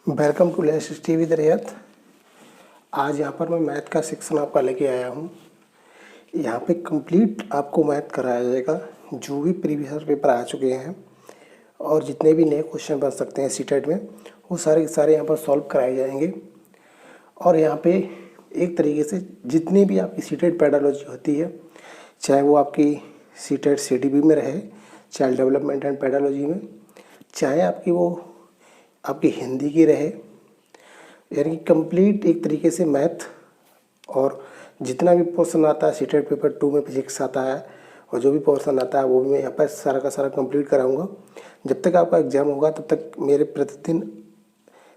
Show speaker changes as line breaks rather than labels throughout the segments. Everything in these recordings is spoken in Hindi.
Welcome to let's study with Riyat. आज यहाँ पर मैं मैथ का सेक्शन आपका लेके आया हूँ। यहाँ पे कंप्लीट आपको मैथ कराया जाएगा, जो भी प्रीवियस पेपर आ चुके हैं और जितने भी नए क्वेश्चन बन सकते हैं सीटेट में, वो सारे के सारे यहाँ पर सॉल्व कराए जाएंगे। और यहाँ पे एक तरीके से जितनी भी आपकी सीटेट पेडालॉजी होती है, चाहे वो आपकी सीटेट CDB में रहे, चाइल्ड डेवलपमेंट एंड पेडालॉजी में, चाहे आपकी हिंदी की रहे, यानी कि कंप्लीट एक तरीके से मैथ और जितना भी पोर्शन आता है सीटेट पेपर 2 में फिजिक्स आता है और जो भी पोर्शन आता है वो भी मैं यहाँ पर सारा का सारा कंप्लीट कराऊंगा। जब तक आपका एग्ज़ाम होगा तब तक मेरे प्रतिदिन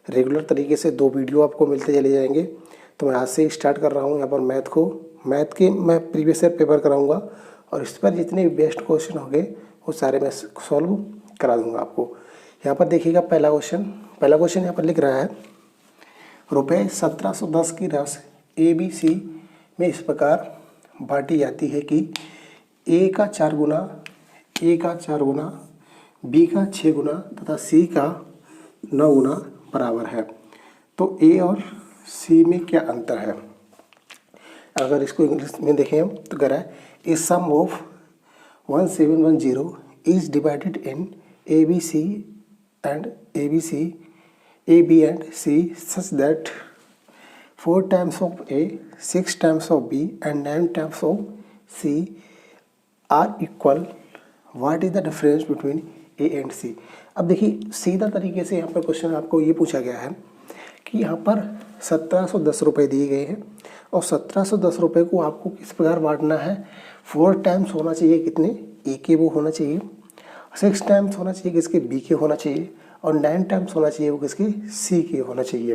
रेगुलर तरीके से 2 वीडियो आपको मिलते चले जाएंगे। तो मैं आज से ही स्टार्ट कर रहा हूँ यहाँ पर मैथ के मैं प्रीवियस ईयर पेपर कराऊँगा और इस पर जितने भी बेस्ट क्वेश्चन होंगे वो सारे मैं सॉल्व करा दूँगा आपको। यहाँ पर देखिएगा पहला क्वेश्चन यहाँ पर लिख रहा है, रुपये 1710 की राशि ABC में इस प्रकार बांटी जाती है कि A का 4 गुना, A का 4 गुना, B का 6 गुना तथा C का 9 गुना बराबर है। तो A और C में क्या अंतर है? अगर इसको इंग्लिश में देखें हम तो कह रहा है, a sum of 1710 is divided in A, B and C such that 4 times of A, 6 times of B and 9 times of C are equal. What is the difference between A and C? अब देखिए सीधा तरीके से यहाँ पर क्वेश्चन आपको ये पूछा गया है कि यहाँ पर 1710 रुपये दिए गए हैं और 1710 रुपये को आपको किस प्रकार बांटना है। 4 टाइम्स होना चाहिए कितने, A के वो होना चाहिए, 6 टाइम्स होना चाहिए किसके, B के होना चाहिए और 9 टाइम्स होना चाहिए वो किसके, C के होना चाहिए।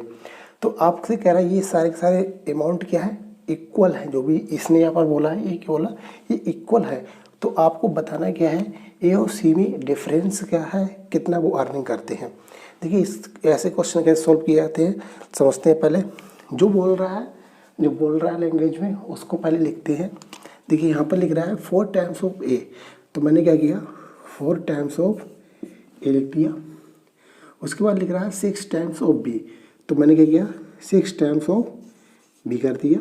तो आपसे कह रहा है ये सारे के सारे अमाउंट क्या है, इक्वल है। जो भी इसने यहाँ पर बोला है, ये क्या बोला, ये इक्वल है। तो आपको बताना क्या है, A और C में डिफरेंस क्या है, कितना वो अर्निंग करते हैं। देखिए इस ऐसे क्वेश्चन कैसे सॉल्व किए जाते हैं समझते हैं। पहले जो बोल रहा है लैंग्वेज में उसको पहले लिखते हैं। देखिए यहाँ पर लिख रहा है 4 टाइम्स ऑफ A, तो मैंने क्या किया, 4 टाइम्स ऑफ A लिख दिया। उसके बाद लिख रहा है 6 टाइम्स ऑफ B, तो मैंने क्या किया, 6 टाइम्स ऑफ B कर दिया।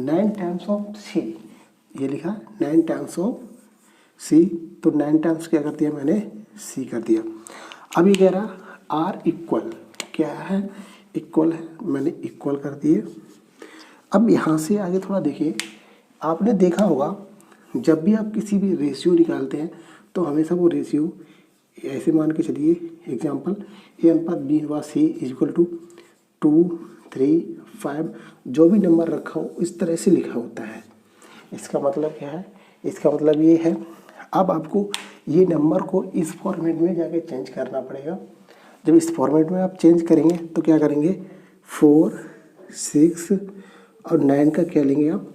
9 टाइम्स ऑफ C, ये लिखा 9 टाइम्स ऑफ C, तो 9 टाइम्स क्या कर दिया मैंने, C कर दिया। अब ये कह रहा R इक्वल, क्या है, इक्वल है, मैंने इक्वल कर दिए। अब यहाँ से आगे थोड़ा देखिए, आपने देखा होगा जब भी आप किसी भी रेशियो निकालते हैं तो हमेशा वो रेशियो ऐसे मान के चलिए, एग्जाम्पल A अनुपात B अनुपात C इक्वल टू 2, 3, 5, जो भी नंबर रखा हो इस तरह से लिखा होता है। इसका मतलब क्या है, इसका मतलब ये है अब आपको ये नंबर को इस फॉर्मेट में जाके चेंज करना पड़ेगा। जब इस फॉर्मेट में आप चेंज करेंगे तो क्या करेंगे, 4, 6 और 9 का क्या लेंगे आप,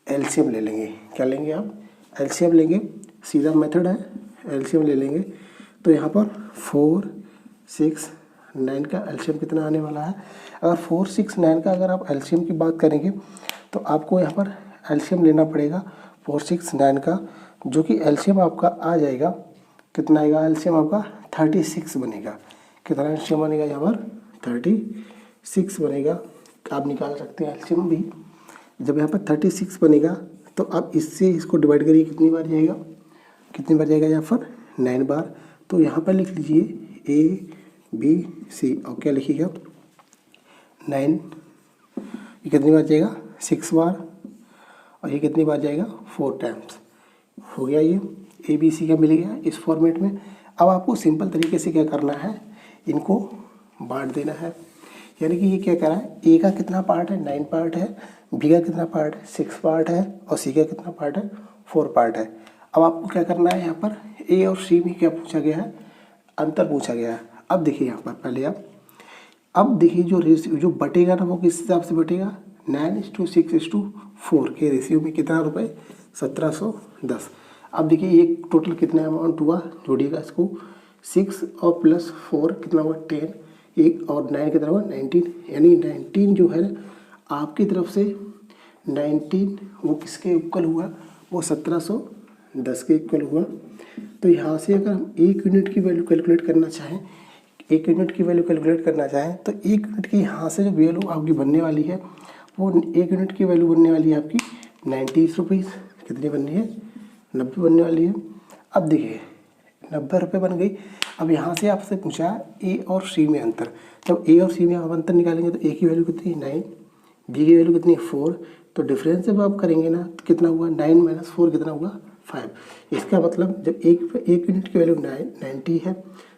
एलसीएम ले लेंगे। क्या लेंगे आप, एलसीएम लेंगे, सीधा मेथड है, एलसीएम ले लेंगे। तो यहाँ पर 4, 6, 9 का एलसीएम कितना आने वाला है। अगर 4, 6, 9 का अगर आप एलसीएम की बात करेंगे तो आपको यहाँ पर एलसीएम लेना पड़ेगा 4, 6, 9 का, जो कि एलसीएम आपका आ जाएगा, कितना आएगा, एलसीएम आपका 36 बनेगा। कितना एलसीएम बनेगा यहाँ पर, 36 बनेगा। आप निकाल सकते हैं एलसीएम भी। जब यहाँ पर 36 बनेगा तो आप इससे इसको डिवाइड करिए, कितनी बार जाएगा, यहाँ पर 9 बार। तो यहाँ पर लिख लीजिए A, B, C और क्या लिखिएगा 9, ये कितनी बार जाएगा, 6 बार, और ये कितनी बार जाएगा, 4 टाइम्स। हो गया, ये ABC का मिल गया इस फॉर्मेट में। अब आपको सिंपल तरीके से क्या करना है, इनको बांट देना है। यानी कि ये क्या कर रहा है, A का कितना पार्ट है, 9 पार्ट है, B का कितना पार्ट है, 6 पार्ट है, और C का कितना पार्ट है, 4 पार्ट है। अब आपको क्या करना है, यहाँ पर A और C में क्या पूछा गया है, अंतर पूछा गया है। अब देखिए यहाँ पर पहले अब देखिए जो बटेगा ना वो किस हिसाब से बटेगा, 9:6:4 के रेशियो में कितना रुपए, 1710। अब देखिए ये टोटल कितना अमाउंट हुआ, जोड़िएगा इसको, 6 और प्लस 4 कितना हुआ, 10, एक और 9 कितना हुआ, 19। यानी 19 जो है आपकी तरफ से 19 वो किसके इक्वल हुआ, वो 1710 के इक्वल हुआ। तो यहाँ से अगर हम 1 यूनिट की वैल्यू कैलकुलेट करना चाहें, 1 यूनिट की वैल्यू कैलकुलेट करना चाहें तो 1 यूनिट की यहाँ से जो वैल्यू आपकी बनने वाली है वो 1 यूनिट की वैल्यू बनने वाली है आपकी 90 रुपीज़। कितनी बननी है? 90 बनने वाली है। अब देखिए 90 रुपये बन गई। अब यहाँ से आपसे पूछा ए और सी में अंतर। जब ए और सी में आप अंतर निकालेंगे तो ए की वैल्यू कितनी है 9, बी की वैल्यू कितनी है 4। तो डिफरेंस जब आप करेंगे ना तो कितना हुआ 9 - 4 कितना हुआ 5। इसका मतलब जब एक यूनिट की वैल्यू 90 है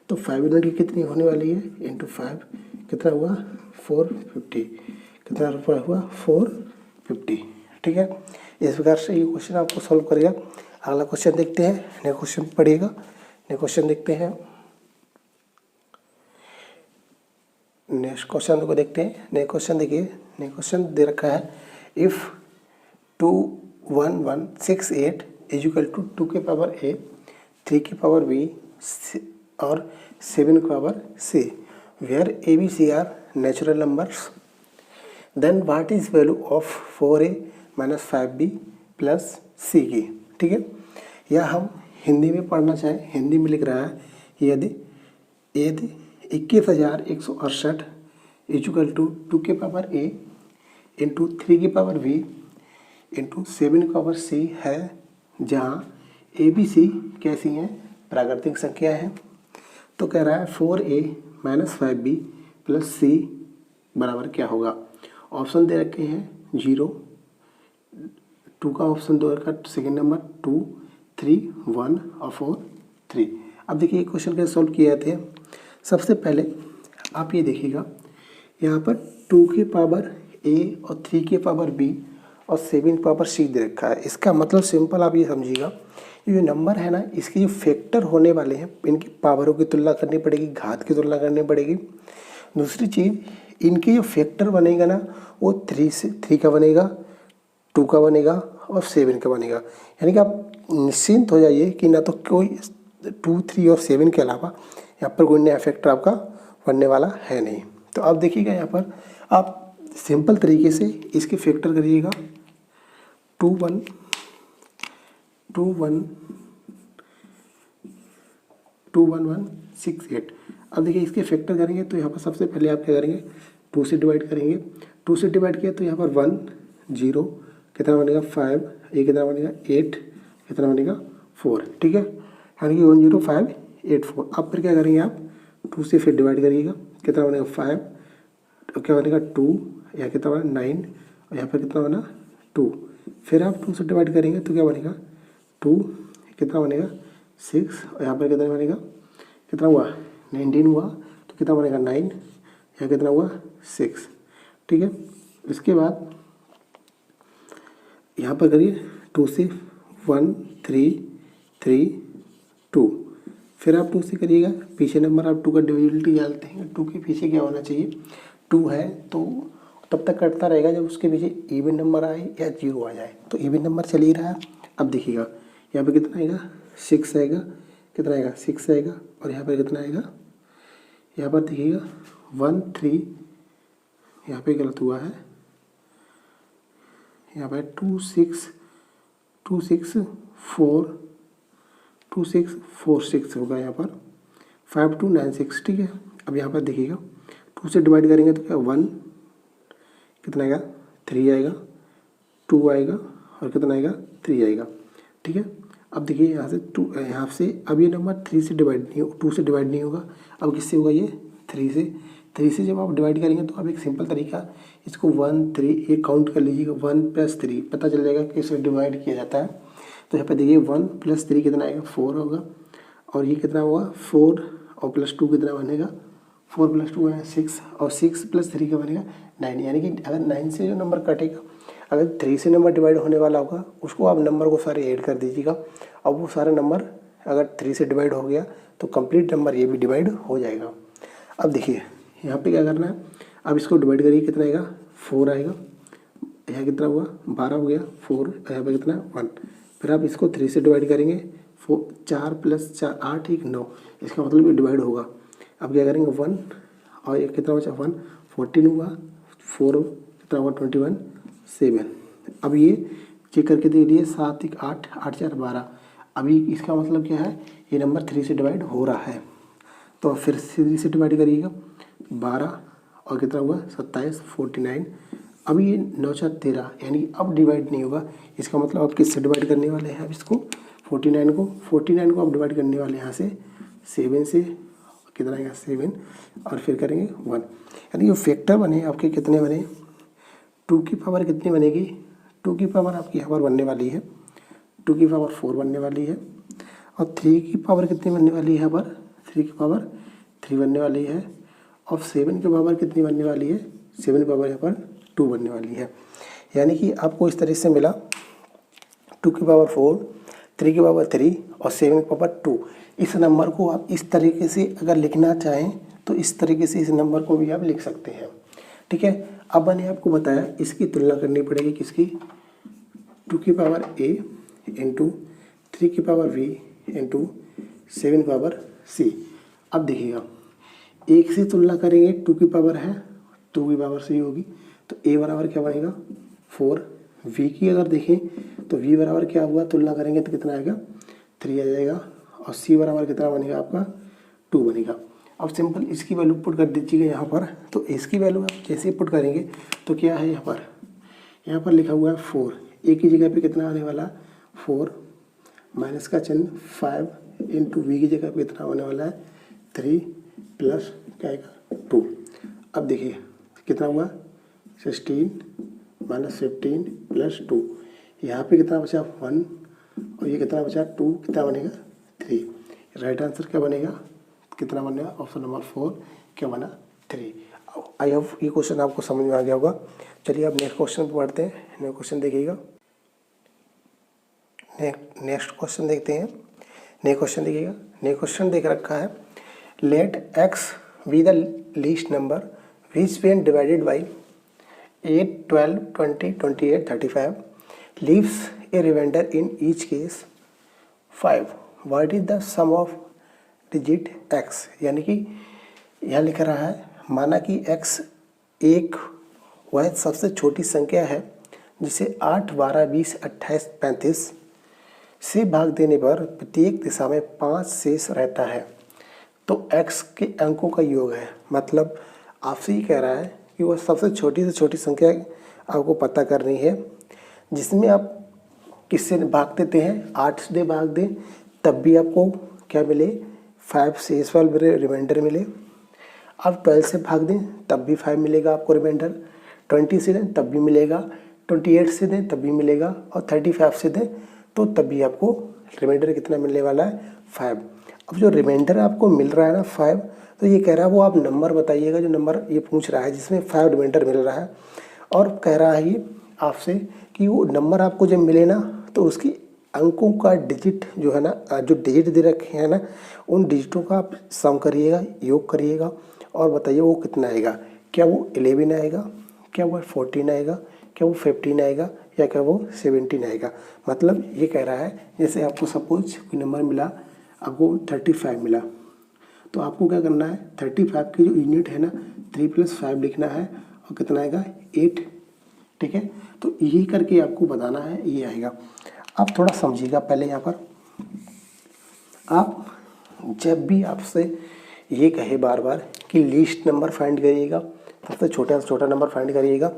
तो 5 यूनिट की कितनी होने वाली है इंटू 5 कितना हुआ 450। कितना रुपया हुआ 450। ठीक है, इस प्रकार से ये क्वेश्चन आपको सॉल्व करेगा। अगला क्वेश्चन देखते हैं, नेक्स्ट क्वेश्चन पढ़िएगा। नेक्स्ट क्वेश्चन देखते हैं, नेक्स्ट क्वेश्चन को देखते हैं। नेक्स्ट क्वेश्चन देखिए, नेक्स्ट क्वेश्चन दे रखा है इफ़ 21168 इज इक्वल टू 2 की पावर a, 3 की पावर b और 7 की power c, where a b c are natural numbers, then what is value of 4a - 5b plus c की। ठीक है, या हम हिंदी में पढ़ना चाहें, हिंदी में लिख रहा है यदि 21,168 इक्वल टू 2 की पावर a इंटू 3 की पावर b इंटू 7 की पावर c है, जहाँ ए बी सी कैसी हैं प्राकृतिक संख्या है। तो कह रहा है 4a - 5b प्लस c बराबर क्या होगा। ऑप्शन दे रखे हैं 0, 2 का ऑप्शन दो रखा, सेकेंड नंबर 2, 3, 1 और 4, 3। अब देखिए क्वेश्चन कैसे सॉल्व किए जाते हैं। सबसे पहले आप ये देखिएगा यहाँ पर 2 की पावर a और 3 की पावर b और 7 की पावर c दे रखा है। इसका मतलब सिंपल आप ये समझिएगा, ये नंबर है ना, इसके जो फैक्टर होने वाले हैं इनकी पावरों की तुलना करनी पड़ेगी, घात की तुलना करनी पड़ेगी। दूसरी चीज़, इनके जो फैक्टर बनेगा ना वो 3 का बनेगा, 2 का बनेगा और 7 का बनेगा। यानी कि आप निश्चिंत हो जाइए कि ना तो कोई 2, 3 और 7 के अलावा यहाँ पर कोई नया फैक्टर आपका बनने वाला है नहीं। तो आप देखिएगा यहाँ पर आप सिंपल तरीके से इसके फैक्टर करिएगा 21168। अब देखिए इसके फैक्टर करेंगे तो यहाँ पर सबसे पहले आप क्या करेंगे 2 से डिवाइड करेंगे। 2 से डिवाइड किया तो यहाँ पर 1 0 कितना बनेगा 5, ये कितना बनेगा 8, कितना बनेगा 4। ठीक है, यानी कि 10584। अब फिर क्या करेंगे आप 2 से फिर डिवाइड करिएगा, कितना बनेगा 5, तो क्या बनेगा 2, यहाँ कितना बना 9 और यहाँ पर कितना बना 2। फिर आप 2 से डिवाइड करेंगे तो क्या बनेगा 2, कितना बनेगा 6 और यहाँ पर कितना बनेगा, कितना हुआ 19 हुआ, तो कितना बनेगा 9, यहाँ कितना हुआ 6। ठीक है, इसके बाद यहाँ पर करिए 2 से 1 3 3 2। फिर आप 2 से करिएगा, पीछे नंबर आप 2 का डिविजिबिलिटी जानते हैं, 2 के पीछे क्या होना चाहिए 2 है तो तब तक कटता रहेगा जब उसके पीछे इवन नंबर आए या 0 आ जाए। तो इवन नंबर चल ही रहा है। अब देखिएगा यहाँ पे कितना आएगा 6 आएगा, कितना आएगा 6 आएगा और यहाँ पर कितना आएगा, यहाँ पर देखिएगा 1 3, यहाँ पे गलत हुआ है, यहाँ पर 2 6 4 6 होगा यहाँ पर 5296। ठीक है, अब यहाँ पर देखिएगा 2 से डिवाइड करेंगे तो क्या 1 कितना आएगा 3 आएगा, 2 आएगा और कितना आएगा 3 आएगा। ठीक है, अब देखिए यहाँ से 2, यहाँ से अब ये नंबर 3 से डिवाइड नहीं, 2 से डिवाइड नहीं होगा, अब किससे होगा ये 3 से जब आप डिवाइड करेंगे तो अब एक सिंपल तरीका, इसको 1 3 एक काउंट कर लीजिएगा, 1 + 3 पता चल जाएगा कि इसे डिवाइड किया जाता है। तो यहाँ पर देखिए 1 + 3 कितना आएगा 4 होगा और ये कितना होगा 4 और +2 कितना बनेगा 4 + 2 है 6 और 6 + 3 का बनेगा 9। यानी कि अगर 9 से जो नंबर कटेगा, अगर 3 से नंबर डिवाइड होने वाला होगा उसको आप नंबर को सारे ऐड कर दीजिएगा। अब वो सारा नंबर अगर 3 से डिवाइड हो गया तो कंप्लीट नंबर ये भी डिवाइड हो जाएगा। अब देखिए यहाँ पे क्या करना है, अब इसको डिवाइड करिए, कितना आएगा 4 आएगा, यहाँ कितना हुआ 12 हो गया 4, यहाँ पे कितना 1। फिर आप इसको 3 से डिवाइड करेंगे, 4 + 4 8 1 9, इसका मतलब ये डिवाइड होगा। अब क्या करेंगे 1 और ये कितना बचा 1 14 हुआ, 4 कितना हुआ 21 7। अब ये चेक करके देख लीजिए 7 1 8 8 4 12। अभी इसका मतलब क्या है, ये नंबर 3 से डिवाइड हो रहा है। तो फिर सीधी से डिवाइड करिएगा 12 और कितना हुआ 27 49। अब ये 9 4 13 यानी अब डिवाइड नहीं होगा। इसका मतलब आप किससे डिवाइड करने वाले हैं अब इसको 49 को आप डिवाइड करने वाले हैं यहाँ से 7 से, कितना आएगा 7 और फिर करेंगे 1। यानी जो फैक्टर बने आपके कितने बने 2 की पावर कितनी बनेगी 2 की पावर आपकी यहाँ पर बनने वाली है 2 की पावर 4 बनने वाली है और 3 की पावर कितनी बनने वाली है यहाँ पर 3 की पावर 3 बनने वाली है और 7 की पावर कितनी बनने वाली है 7 की पावर यहाँ पर 2 बनने वाली है। यानी कि आपको इस तरह से मिला 2 की पावर 4 3 की पावर 3 और 7 की पावर 2। इस नंबर को आप इस तरीके से अगर लिखना चाहें तो इस तरीके से इस नंबर को भी आप लिख सकते हैं। ठीक है, अब मैंने आपको बताया इसकी तुलना करनी पड़ेगी किसकी 2 की पावर a इंटू 3 की पावर v इंटू 7 की पावर c। अब देखिएगा एक से तुलना करेंगे 2 की पावर है 2 की पावर c होगी तो a बराबर क्या बनेगा 4। v की अगर देखें तो v बराबर क्या हुआ तुलना करेंगे तो कितना आएगा 3 आ जाएगा और c बराबर कितना बनेगा आपका 2 बनेगा। अब सिंपल इसकी वैल्यू पुट कर दीजिएगा यहाँ पर। तो इसकी वैल्यू आप जैसे ही पुट करेंगे तो क्या है यहाँ पर लिखा हुआ है 4 a की जगह पे कितना आने वाला 4 माइनस का चिन्ह 5 इंटू वी की जगह पे कितना होने वाला है 3 प्लस क्या आएगा 2। अब देखिए कितना हुआ 16 माइनस 15 प्लस 2 यहाँ पे कितना बचा 1 और ये कितना बचा 2 कितना बनेगा 3। राइट आंसर क्या बनेगा कितना बनेगा ऑप्शन नंबर 4 क्या बना 3। आई होप ये क्वेश्चन आपको समझ में आ गया होगा। चलिए अब नेक्स्ट क्वेश्चन पे बढ़ते हैं। नेक्स्ट क्वेश्चन देखिएगा। नेक्स्ट क्वेश्चन देखते हैं। नेक्स्ट क्वेश्चन देखिएगा। नेक्स्ट क्वेश्चन देख रखा है let x be the least number which when divided by 8 12 20 28 35 leaves a remainder in each case 5। what is the sum of digit x। यानी कि यहाँ लिख रहा है माना कि x एक वह सबसे छोटी संख्या है जिसे 8 12 20 28 35 से भाग देने पर प्रत्येक दिशा में 5 शेष रहता है। तो x के अंकों का योग है। मतलब आपसे ये कह रहा है कि वह सबसे छोटी से छोटी संख्या आपको पता करनी है जिसमें आप किससे भाग देते हैं 8 से भाग दें तब भी आपको क्या मिले 5 शेष वाला रिमाइंडर मिले। आप 12 से भाग दें तब भी 5 मिलेगा आपको रिमाइंडर। 20 से दें तब भी मिलेगा। 28 से दें तब भी मिलेगा और 35 से दें तो तब भी आपको रिमाइंडर कितना मिलने वाला है 5। अब जो रिमाइंडर आपको मिल रहा है ना 5 तो ये कह रहा है वो आप नंबर बताइएगा जो नंबर ये पूछ रहा है जिसमें 5 रिमाइंडर मिल रहा है और कह रहा है ये आपसे कि वो नंबर आपको जब मिले ना तो उसकी अंकों का डिजिट जो है ना जो डिजिट दे रखे हैं ना उन डिजिटों का आप सम करिएगा योग करिएगा और बताइए वो कितना आएगा। क्या वो 11 आएगा, क्या वो 14 आएगा, क्या वो 15 आएगा या क्या वो 17 आएगा। मतलब ये कह रहा है जैसे आपको सपोज कोई नंबर मिला आपको 35 मिला तो आपको क्या करना है 35 की जो यूनिट है ना 3 + 5 लिखना है और कितना आएगा 8। ठीक है, तो यही करके आपको बताना है ये आएगा। आप थोड़ा समझिएगा पहले यहाँ पर आप जब भी आपसे ये कहे बार बार कि लीस्ट नंबर फाइंड करिएगा सबसे छोटा से छोटा नंबर फाइंड करिएगा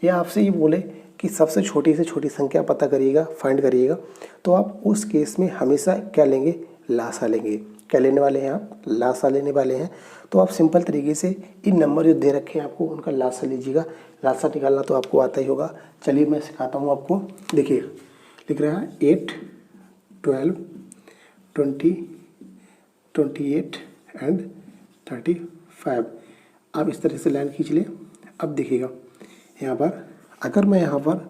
या आपसे ये बोले कि सबसे छोटी से छोटी संख्या पता करिएगा फाइंड करिएगा तो आप उस केस में हमेशा क्या लेंगे लासा लेंगे। क्या लेने वाले हैं आप लासा लेने वाले हैं। तो आप सिंपल तरीके से इन नंबर जो दे रखे हैं आपको उनका लासा लीजिएगा। लासा निकालना तो आपको आता ही होगा। चलिए मैं सिखाता हूँ आपको। देखिए लिख रहा है 8 12 20 28 एंड 35। आप इस तरह से लाइन खींच लें। अब देखिएगा यहाँ पर अगर मैं यहाँ पर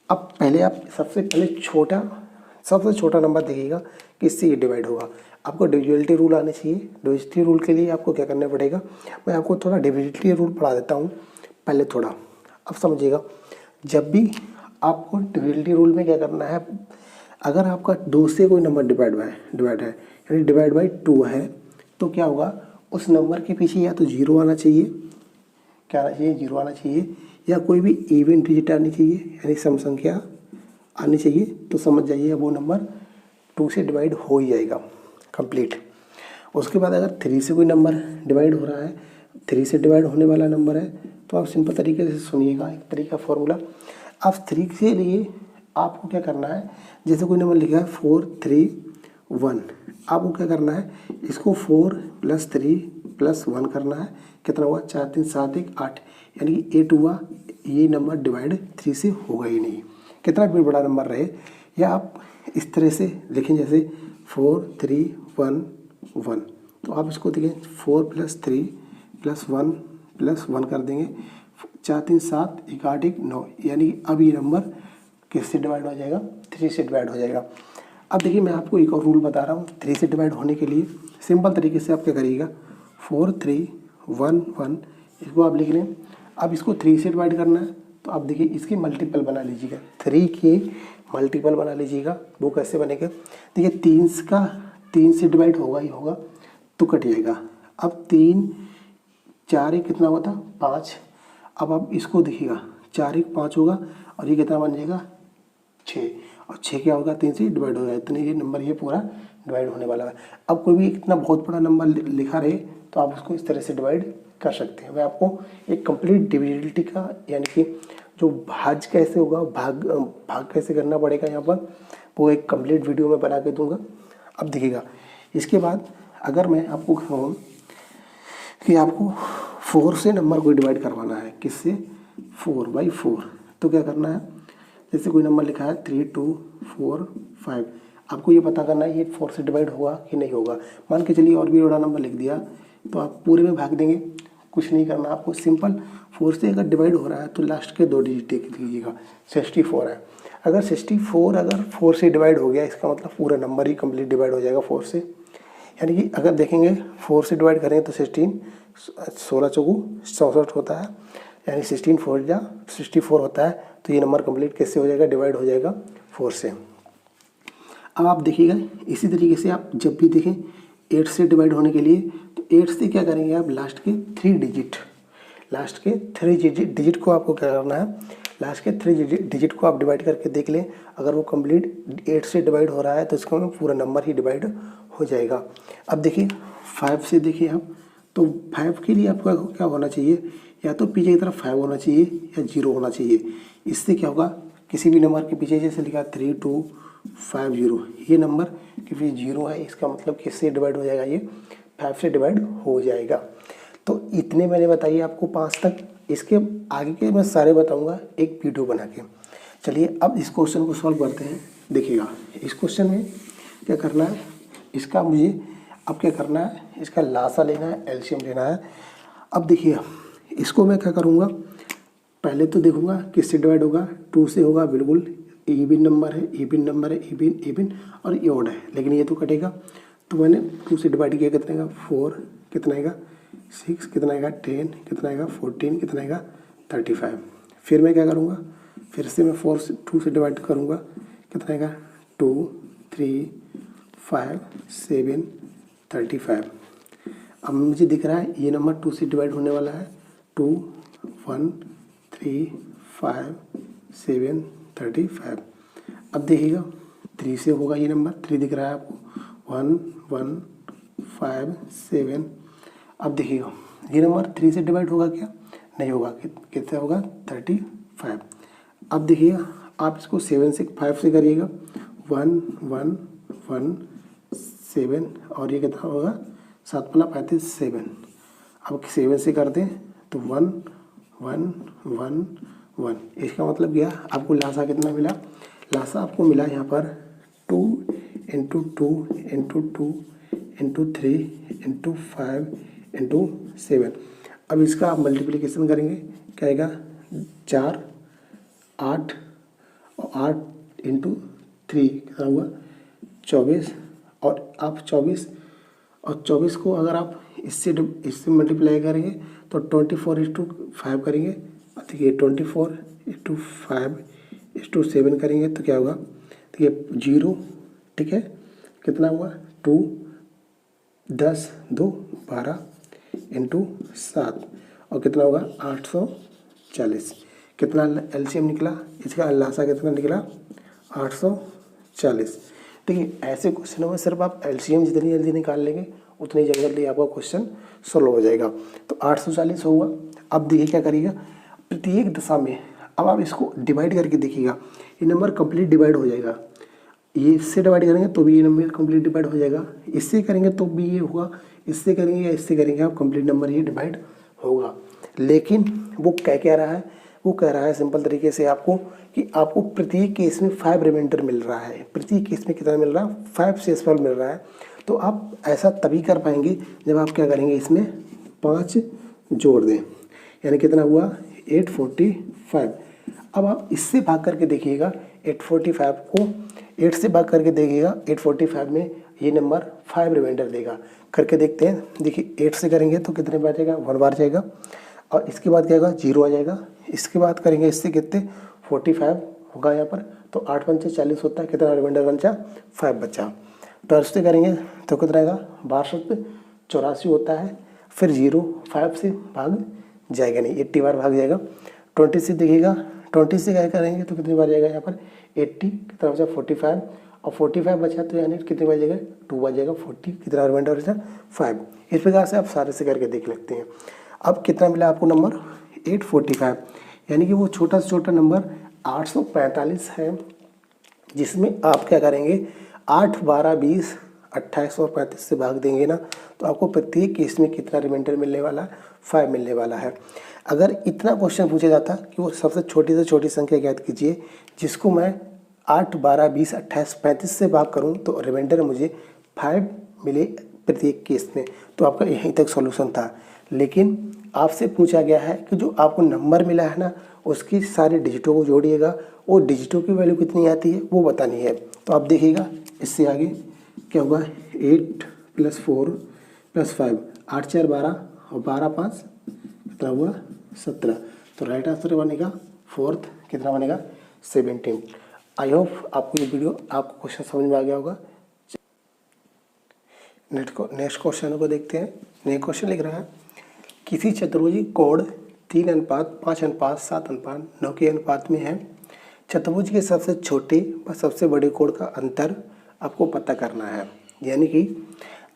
अब पहले आप सबसे छोटा नंबर देखिएगा किससे ये डिवाइड होगा। आपको डिविजिबिलिटी रूल आने चाहिए। डिविजिबिलिटी रूल के लिए आपको क्या करना पड़ेगा मैं आपको थोड़ा डिविजिबिलिटी रूल पढ़ा देता हूँ पहले थोड़ा। अब समझिएगा जब भी आपको डिविजिबिलिटी रूल में क्या करना है अगर आपका 2 से कोई नंबर डिवाइड है यानी डिवाइड बाई 2 है तो क्या होगा उस नंबर के पीछे या तो 0 आना चाहिए। क्या आना चाहिए 0 आना चाहिए या कोई भी इवन डिजिट आनी चाहिए यानी सम संख्या आनी चाहिए। तो समझ जाइए वो नंबर 2 से डिवाइड हो ही जाएगा कंप्लीट। उसके बाद अगर 3 से कोई नंबर डिवाइड हो रहा है, 3 से डिवाइड होने वाला नंबर है, तो आप सिंपल तरीके से सुनिएगा एक तरीका फॉर्मूला। अब 3 के लिए आपको क्या करना है, जैसे कोई नंबर लिखा है 4 3 1, आपको क्या करना है, इसको 4 + 3 + 1 करना है। कितना हुआ, 4 3 7 1 8, यानी कि 8 हुआ। ये नंबर डिवाइड 3 से होगा ही नहीं, कितना भी बड़ा नंबर रहे। या आप इस तरह से लिखें जैसे 4 3 1 1, तो आप इसको देखें 4 + 3 + 1 + 1 कर देंगे, 4 3 7 1 8 1 9, यानी अब ये नंबर किससे डिवाइड हो जाएगा, 3 से डिवाइड हो जाएगा। अब देखिए मैं आपको एक और रूल बता रहा हूँ 3 से डिवाइड होने के लिए। सिंपल तरीके से आप क्या करिएगा, 4 3 1 1, इसको आप लिख लें। अब इसको 3 से डिवाइड करना है, तो आप देखिए इसके मल्टीपल बना लीजिएगा, 3 के मल्टीपल बना लीजिएगा। वो कैसे बनेगा, देखिए 3 से डिवाइड होगा ही होगा, तो कट जाएगा। अब 3 4 1 कितना होता, 5। अब आप इसको देखिएगा 4 1 5 होगा, और ये कितना बन जाएगा, 6। और 6 क्या होगा, 3 से डिवाइड हो जाएगा, इतने ये नंबर ये पूरा डिवाइड होने वाला है। अब कोई भी इतना बहुत बड़ा नंबर लिखा रहे, तो आप उसको इस तरह से डिवाइड कर सकते हैं। मैं आपको एक कंप्लीट डिविजिबिलिटी का, यानी कि जो भाज्य कैसे होगा, भाग कैसे करना पड़ेगा यहाँ पर, वो एक कंप्लीट वीडियो में बना के दूंगा। अब देखिएगा इसके बाद अगर मैं आपको कहूँ कि आपको 4 से नंबर को डिवाइड करवाना है, किससे, 4/4, तो क्या करना है, जैसे कोई नंबर लिखा है 3 2 4 5, आपको ये पता करना है ये 4 से डिवाइड होगा कि नहीं होगा। मान के चलिए और भी बड़ा नंबर लिख दिया, तो आप पूरे में भाग देंगे, कुछ नहीं करना आपको। सिंपल 4 से अगर डिवाइड हो रहा है तो लास्ट के 2 डिजिट देख लीजिएगा, 64 है। अगर 64 अगर 4 से डिवाइड हो गया, इसका मतलब पूरा नंबर ही कंप्लीट डिवाइड हो जाएगा 4 से। यानी कि अगर देखेंगे 4 से डिवाइड करेंगे तो 16 16 चौगु 64 होता है, यानी 16 4 जा 64 होता है। तो ये नंबर कंप्लीट कैसे हो जाएगा, डिवाइड हो जाएगा 4 से। अब आप देखिएगा इसी तरीके से आप जब भी देखें 8 से डिवाइड होने के लिए, तो 8 से क्या करेंगे आप, लास्ट के 3 डिजिट को आपको क्या करना है, लास्ट के 3 डिजिट को आप डिवाइड करके देख लें। अगर वो कंप्लीट 8 से डिवाइड हो रहा है तो इसका पूरा नंबर ही डिवाइड हो जाएगा। अब देखिए 5 से देखिए आप, तो 5 के लिए आपका क्या होना चाहिए, या तो पीछे की तरफ 5 होना चाहिए या 0 होना चाहिए। इससे क्या होगा, किसी भी नंबर के पीछे जैसे लिखा 3 2 5 0, ये नंबर के पीछे 0 है, इसका मतलब किससे डिवाइड हो जाएगा, ये 5 से डिवाइड हो जाएगा। तो इतने मैंने बताइए आपको 5 तक, इसके आगे के मैं सारे बताऊंगा एक वीडियो बना के। चलिए अब इस क्वेश्चन को सॉल्व करते हैं। देखिएगा इस क्वेश्चन में क्या करना है, इसका मुझे अब क्या करना है, इसका लासा लेना है, एलसीएम लेना है। अब देखिए इसको मैं क्या करूँगा, पहले तो देखूंगा किससे डिवाइड होगा, 2 से होगा, बिल्कुल इवन नंबर है, इवन और ये ओड है, लेकिन ये तो कटेगा। तो मैंने 2 से डिवाइड किया, कितना आएगा 4, कितना आएगा 6, कितना आएगा 10, कितना आएगा 14, कितना आएगा 35। फिर मैं क्या करूँगा, फिर से मैं 2 से डिवाइड करूँगा, कितना आएगा 2 3 5 7 35। अब मुझे दिख रहा है ये नंबर 2 से डिवाइड होने वाला है, 2 1 3 5 7 35। अब देखिएगा 3 से होगा ये नंबर, 3 दिख रहा है आपको, 1 1 5 7। अब देखिएगा ये नंबर 3 से डिवाइड होगा क्या, नहीं होगा, कितना होगा 35। अब देखिएगा आप इसको 7 से 5 से करिएगा, 1 1 1 7, और ये कितना होगा 7 × 5 = 7। अब 7 से कर दें तो 1 1 1 1, इसका मतलब क्या, आपको लासा कितना मिला, लासा आपको मिला यहाँ पर 2 × 2 × 2 × 3 × 5 × 7। अब इसका आप मल्टीप्लिकेशन करेंगे, क्या आएगा 4 8 और 8 × 3 कितना हुआ 24। और आप 24 को अगर आप इससे मल्टीप्लाई करेंगे तो 24/5 करेंगे, देखिए 24/5/7 करेंगे तो क्या होगा, देखिए 0, ठीक है, कितना हुआ 2 10 2 12 × 7, और कितना होगा 840। कितना एलसीएम निकला, इसका लासा कितना निकला 840। देखिए ऐसे क्वेश्चनों में सिर्फ आप एलसीएम जितनी जल्दी निकाल लेंगे उतनी जल्दी आपका क्वेश्चन सोल्व हो जाएगा। तो 840 होगा। अब देखिए क्या करिएगा, प्रत्येक दशा में अब आप इसको डिवाइड करके देखिएगा, ये नंबर कंप्लीट डिवाइड हो जाएगा। ये इससे डिवाइड करेंगे तो भी ये नंबर कंप्लीट डिवाइड हो जाएगा, इससे करेंगे तो भी ये होगा, इससे करेंगे या इससे करेंगे आप कंप्लीट नंबर ये डिवाइड होगा। लेकिन वो क्या रहा है, वो कह रहा है सिंपल तरीके से आपको कि आपको प्रत्येक केस में 5 रिमाइंडर मिल रहा है। प्रत्येक केस में कितना मिल रहा है, 5 शेषफल मिल रहा है। तो आप ऐसा तभी कर पाएंगे जब आप क्या करेंगे, इसमें 5 जोड़ दें, यानी कितना हुआ 845। अब आप इससे भाग करके देखिएगा 845 को 8 से भाग करके देखिएगा, 845 में ये नंबर 5 रिमाइंडर देगा। करके देखते हैं, देखिए 8 से करेंगे तो कितने बार जाएगा, 1 बार जाएगा, और इसके बाद क्या होगा 0 आ जाएगा। इसके बाद करेंगे इससे कितने 45 होगा यहाँ पर, तो 8 पंचे 40 होता है, कितना रिमाइंडर बचा 5 बचा। तो से करेंगे तो कितना आएगा 62 84 होता है, फिर 0 5 से भाग जाएगा नहीं, 80 बार भाग जाएगा। 20 से देखिएगा, 20 से क्या करेंगे तो कितनी बार जाएगा यहाँ पर 80, कितना बचा 45, और 45 बचा तो यानी कितनी बार जाएगा 2 बार जाएगा, 40 कितना रिमाइंडर बचा 5। इस प्रकार से आप सारे से करके देख लेते हैं। अब कितना मिला आपको नंबर 845, यानी कि वो छोटा से छोटा नंबर 845 है, जिसमें आप क्या करेंगे 8 12 20 28 और 35 से भाग देंगे ना, तो आपको प्रत्येक केस में कितना रिमाइंडर मिलने वाला है 5 मिलने वाला है। अगर इतना क्वेश्चन पूछा जाता कि वो सबसे छोटी से छोटी संख्या ज्ञात कीजिए जिसको मैं 8 12 20 28 35 से भाग करूं तो रिमाइंडर मुझे 5 मिले प्रत्येक केस में, तो आपका यहीं तक सॉल्यूशन था। लेकिन आपसे पूछा गया है कि जो आपको नंबर मिला है ना उसकी सारे डिजिटों को जोड़िएगा, और डिजिटों की वैल्यू कितनी आती है वो बतानी है। तो आप देखिएगा इससे आगे क्या होगा 8 + 4 + 5 8 4 12 और 12 5 कितना हुआ 17। तो राइट आंसर बनेगा 4th कितना बनेगा 17। आई होप आपको ये वीडियो आपको क्वेश्चन समझ में आ गया होगा। नेक्स्ट क्वेश्चन को देखते हैं। नेक्स्ट क्वेश्चन लिख रहा है किसी चतुर्भुज कोण 3:5:7:9 के अनुपात में है। चतुर्भुज के सबसे छोटे व सबसे बड़े कोण का अंतर आपको पता करना है, यानी कि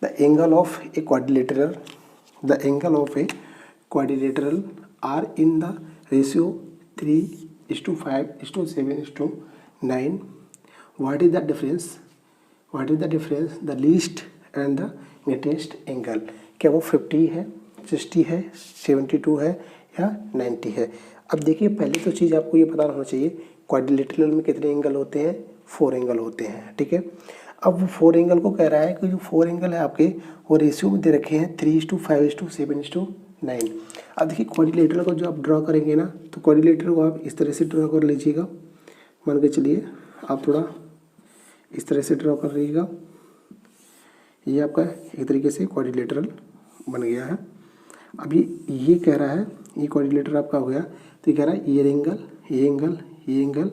the angle of a quadrilateral are in the ratio 3:5:7:9। What is the difference the least and the greatest angle. क्या वो 50 है, 60 है, 72 है या 90 है। अब देखिए पहले तो चीज़ आपको ये पता होना चाहिए क्वाड्रिलेटरल में कितने एंगल होते हैं, 4 एंगल होते हैं, ठीक है। अब वो 4 एंगल को कह रहा है कि जो 4 एंगल है आपके वो रेशियो में दे रखे हैं 3:5:7:9। अब देखिए क्वाड्रिलेटरल को जो आप ड्रॉ करेंगे ना, तो क्वाड्रिलेटरल को आप इस तरह से ड्रॉ कर लीजिएगा। मान के चलिए आप थोड़ा इस तरह से ड्रॉ कर लीजिएगा, ये आपका एक तरीके से क्वाड्रिलेटरल बन गया है। अभी ये कह रहा है ये क्वाड्रिलेटरल आपका हो गया, तो ये कह रहा है ये एंगल ये एंगल ये एंगल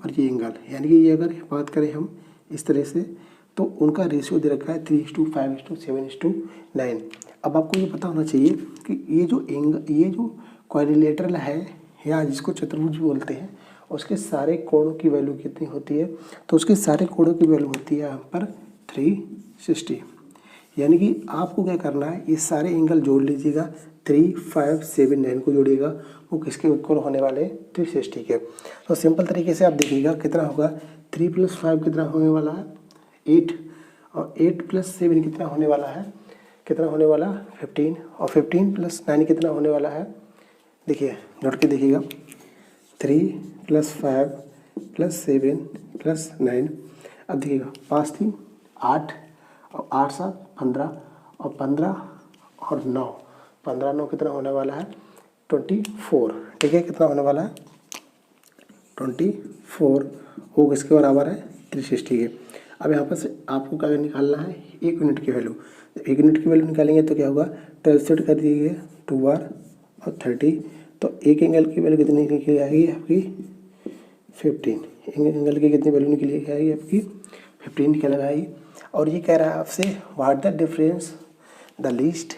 और ये एंगल, यानी कि ये अगर बात करें हम इस तरह से तो उनका रेशियो दे रखा है 3:5:7:9। अब आपको ये पता होना चाहिए कि ये जो क्वाड्रिलेटरल है या जिसको चतुर्भुज बोलते हैं उसके सारे कोणों की वैल्यू कितनी होती है, तो उसके सारे कोणों की वैल्यू होती है यहाँ पर 360। यानी कि आपको क्या करना है ये सारे एंगल जोड़ लीजिएगा, 3 5 7 9 को जोड़िएगा, वो किसके इक्वल होने वाले 360 के। तो सिंपल तरीके से आप देखिएगा कितना होगा 3 + 5 कितना होने वाला है 8, और 8 + 7 कितना होने वाला है 15, और 15 + 9 कितना होने वाला है, देखिए जोड़ के देखिएगा 3 + 5 + 7 + 9। अब देखिएगा 5 3 8 और 8 7 15 और 15 और 9 15 9 कितना होने वाला है 24, ठीक है। कितना होने वाला है 24, वो किसके बराबर है 360 के। अब यहाँ पर से आपको क्या निकालना है 1 यूनिट की वैल्यू। 1 यूनिट की वैल्यू निकालेंगे तो क्या होगा 12 सेट कर दीजिए 2 बार और 30, तो एक एंगल की वैल्यू कितनी निकल आएगी आपकी 15। एंगल की कितनी वैल्यू निकल आएगी आपकी 15 निकल आएगी। और ये कह रहा है आपसे what the difference the least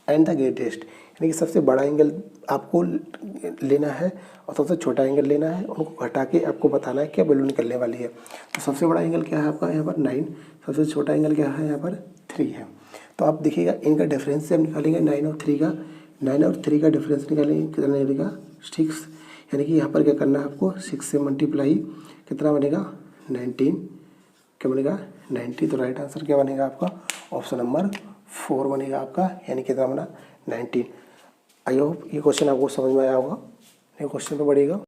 and the greatest, यानी कि सबसे बड़ा एंगल आपको लेना है और सबसे छोटा एंगल लेना है, उनको घटा के आपको बताना है क्या वैल्यू निकलने वाली है। तो सबसे बड़ा एंगल क्या है आपका यहाँ पर 9, सबसे छोटा एंगल क्या है यहाँ पर 3 है। तो आप देखिएगा इनका डिफरेंस से हम निकालेंगे 9 और 3 का, 9 और 3 का डिफरेंस निकालेंगे, कितना निकलेगा 6, यानी कि यहाँ पर क्या करना है आपको 6 से मल्टीप्लाई, कितना बनेगा 19, क्या बनेगा 90। तो राइट आंसर क्या बनेगा आपका ऑप्शन नंबर 4 बनेगा आपका, यानी कितना बना 19। आई होप ये क्वेश्चन आपको समझ में आया होगा। नेक्स्ट क्वेश्चन पे बढ़ेगा।